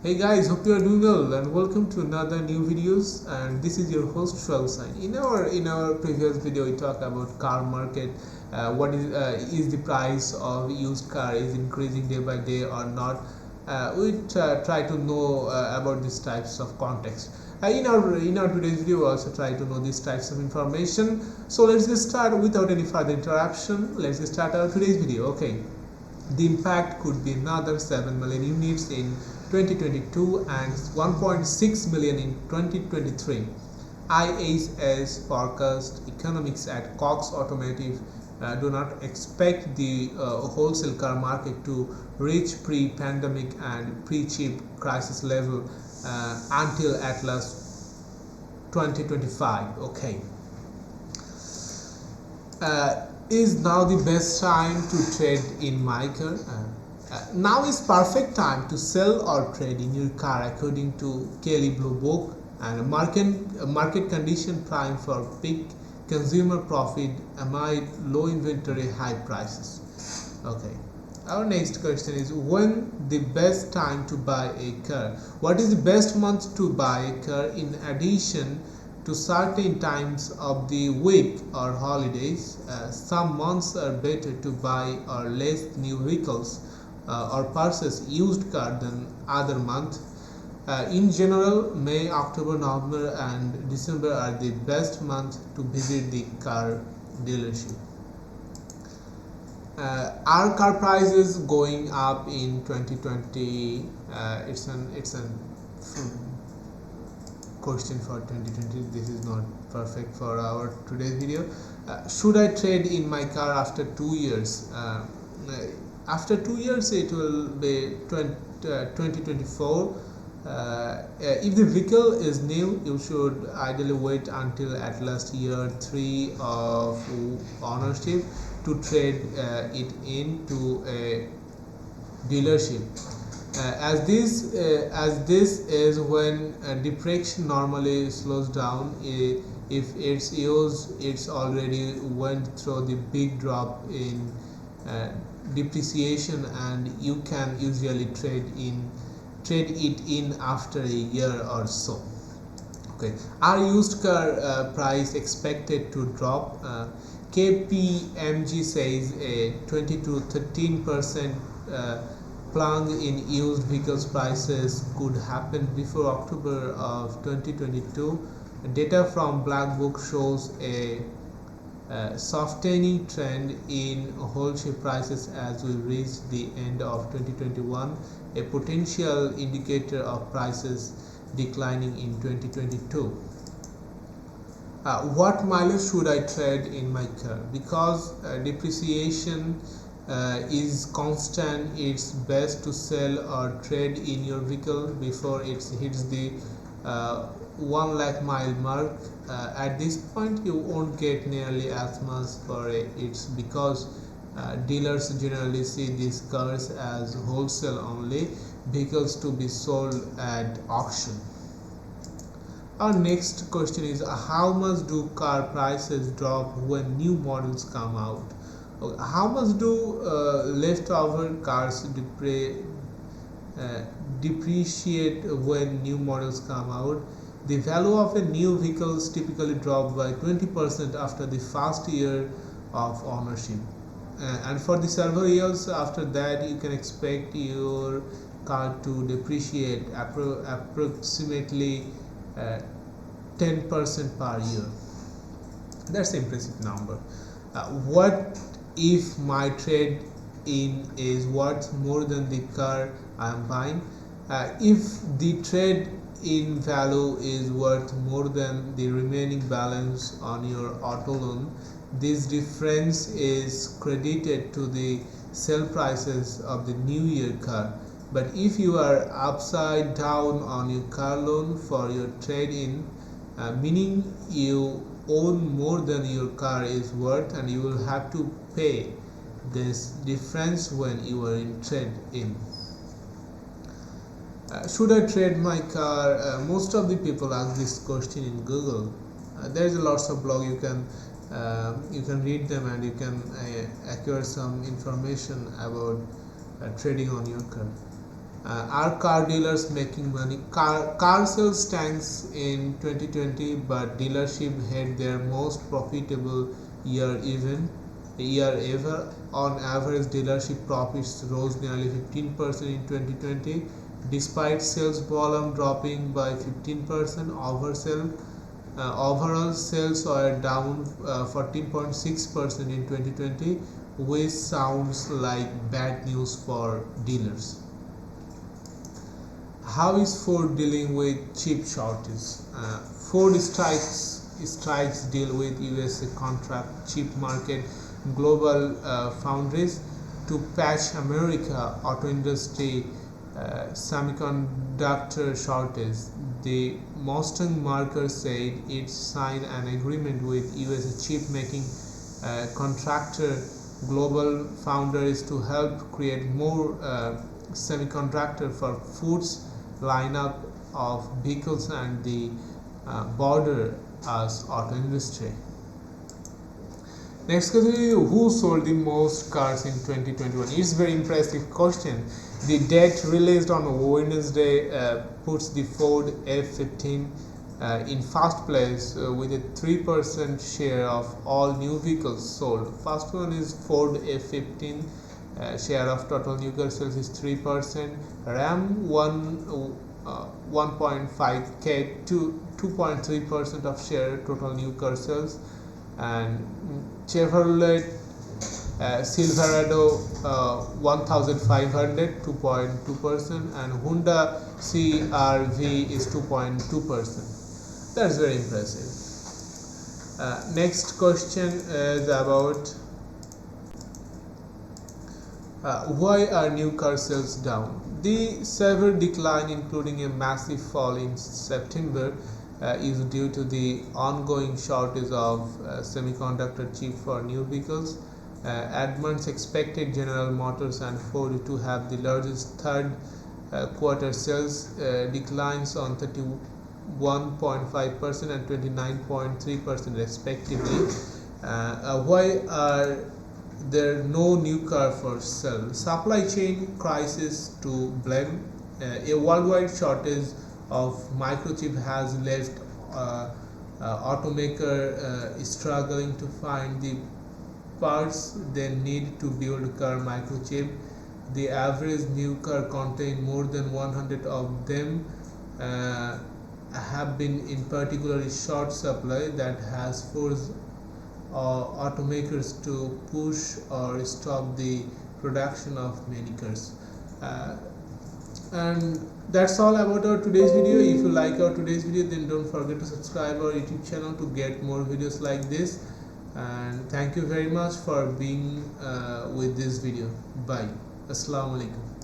Hey guys, hope you are doing well and welcome to another new videos. And this is your host Shwelsain. In our previous video, we talked about car market. What is the price of used car is increasing day by day or not? We try to know about these types of context. In our today's video, we also try to know these types of information. So let's get started without any further interruption. Let's get started our today's video. Okay. The impact could be another 7 million units in 2022 and 1.6 million in 2023. IHS forecast economics at Cox Automotive do not expect the wholesale car market to reach pre-pandemic and pre-chip crisis level until at least 2025. Okay. Is now the best time to trade in my car? Now is perfect time to sell or trade in your car according to Kelly Blue Book, and market condition prime for peak consumer profit amid low inventory, high prices. Okay. Our next question is, when the best time to buy a car? What is the best month to buy a car in addition to certain times of the week or holidays? Some months are better to buy or less new vehicles or purchase used car than other months. In general, May, October, November and December are the best months to visit the car dealership. Are car prices going up in 2020? It's an question for 2020. This is not perfect for our today's video. Should I trade in my car after 2 years? After 2 years it will be 2024. If the vehicle is new, you should ideally wait until at least year 3 of ownership to trade it into a dealership. As this is when depreciation normally slows down. If it's used, it's already went through the big drop in depreciation, and you can usually trade it in after a year or so. Okay. Are used car price expected to drop? KPMG says a 20 to 13% plunge in used vehicles prices could happen before October of 2022. Data from Black Book shows a softening trend in wholesale prices as we reach the end of 2021, a potential indicator of prices declining in 2022. What mileage should I trade in my car? Because depreciation is constant, it's best to sell or trade in your vehicle before it hits the 1 lakh mile mark. At this point you won't get nearly as much for it. It's because dealers generally see these cars as wholesale only vehicles to be sold at auction. Our next question is, how much do car prices drop when new models come out? How much do leftover cars depreciate when new models come out? The value of a new vehicle typically drops by 20% after the first year of ownership, and for the several years after that you can expect your car to depreciate approximately 10% per year. That's an impressive number. What if my trade in is worth more than the car I am buying? If the trade in value is worth more than the remaining balance on your auto loan, this difference is credited to the sale prices of the new year car. But if you are upside down on your car loan for your trade-in, meaning you own more than your car is worth, and you will have to pay this difference when you are in trade-in. Should I trade my car? Most of the people ask this question in Google. There's a lots of blog, you can read them and you can acquire some information about trading on your car. Are car dealers making money? Car sales tanks in 2020, but dealership had their most profitable year ever. On average, dealership profits rose nearly 15% in 2020, despite sales volume dropping by 15%. Overall sales are down 14.6% in 2020, which sounds like bad news for dealers. How is Ford dealing with chip shortage? Ford strikes deal with USA contract chip market global foundries to patch America auto industry semiconductor shortage. The Mustang Marker said it signed an agreement with US chip making contractor Global Foundries to help create more semiconductor for Ford's lineup of vehicles and the border as auto industry. Next question, who sold the most cars in 2021? It's very impressive question. The data released on Wednesday puts the Ford F-15 in first place with a 3% share of all new vehicles sold. First one is Ford F-15. Share of total new car sales is 3%. Ram 1.5K to 2.3% of share total new car sales, and Chevrolet Silverado 1500 2.2%, and Honda CR-V is 2.2%. That's very impressive. Next question is about why are new car sales down? The severe decline, including a massive fall in September, is due to the ongoing shortage of semiconductor chip for new vehicles. Advance expected General Motors and Ford to have the largest third quarter sales declines on 31.5% and 29.3% respectively. Why are there no new car for sale? Supply chain crisis to blame. A worldwide shortage of microchip has left automaker struggling to find the parts they need to build car microchip. The average new car contain more than 100 of them have been in particularly short supply that has forced automakers to push or stop the production of many cars. And that's all about our today's video. If you like our today's video, then don't forget to subscribe our YouTube channel to get more videos like this. And thank you very much for being with this video. Bye. Assalamu alaikum.